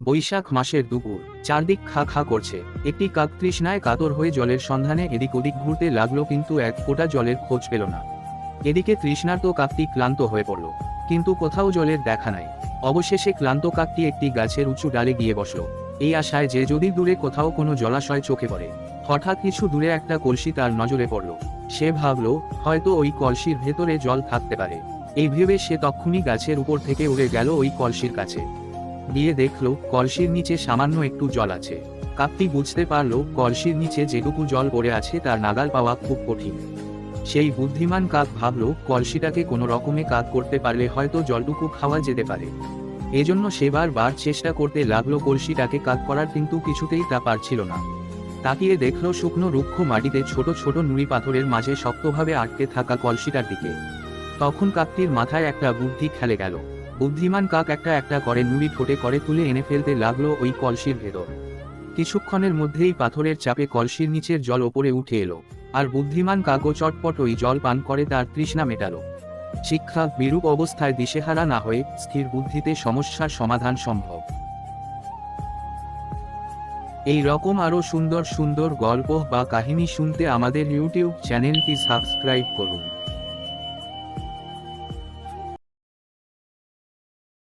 বৈশাখ মাসের দুপুর, চারদিক খা খা করছে। একটি কাক তৃষ্ণায় কাতর হয়ে জলের সন্ধানে এদিক ওদিক ঘুরতে লাগলো, কিন্তু এক ফোঁটা জলের খোঁজ পেল না। এদিকে তৃষ্ণার্ত কাকটি ক্লান্ত হয়ে পড়ল, কিন্তু কোথাও জলের দেখা নাই। অবশেষে ক্লান্ত কাকটি একটি গাছের উঁচু ডালে গিয়ে বসল, এই আশায় যে যদি দূরে কোথাও কোনো জলাশয় চোখে পড়ে। হঠাৎ কিছু দূরে একটা কলসি তার নজরে পড়ল। সে ভাবল, হয়তো ওই কলসির ভেতরে জল থাকতে পারে। এই ভেবে সে তক্ষুনি গাছের উপর থেকে উড়ে গেল ওই কলসির কাছে। গিয়ে দেখল কলসির নিচে সামান্য একটু জল আছে। কাকটি বুঝতে পারল কলসির নিচে যেটুকু জল পড়ে আছে তার নাগাল পাওয়া খুব কঠিন। সেই বুদ্ধিমান কাক ভাবল, কলসিটাকে কোনো রকমে কাক করতে পারলে হয়তো জলটুকু খাওয়া যেতে পারে। এজন্য সে বারবার চেষ্টা করতে লাগলো কলসিটাকে কাক করার, কিন্তু কিছুতেই তা পারছিল না। তাকিয়ে দেখল শুকনো রুক্ষ মাটিতে ছোট ছোট নুড়ি পাথরের মাঝে শক্তভাবে আটকে থাকা কলসিটার দিকে। তখন কাকটির মাথায় একটা বুদ্ধি খেলে গেল। বুদ্ধিমান কাক একটা একটা করে নুড়ি ঠোঁটে করে তুলে এনে ফেলতে লাগলো ওই কলসির ভেতর। কিছুক্ষণের মধ্যেই পাথরের চাপে কলসির নিচের জল ওপরে উঠে এলো, আর বুদ্ধিমান কাকও চটপট ওই জল পান করে তার তৃষ্ণা মেটালো। শিক্ষা: বিরূপ অবস্থায় দিশেহারা না হয়ে স্থির বুদ্ধিতে সমস্যার সমাধান সম্ভব। এই রকম আরও সুন্দর সুন্দর গল্প বা কাহিনী শুনতে আমাদের ইউটিউব চ্যানেলটি সাবস্ক্রাইব করুন।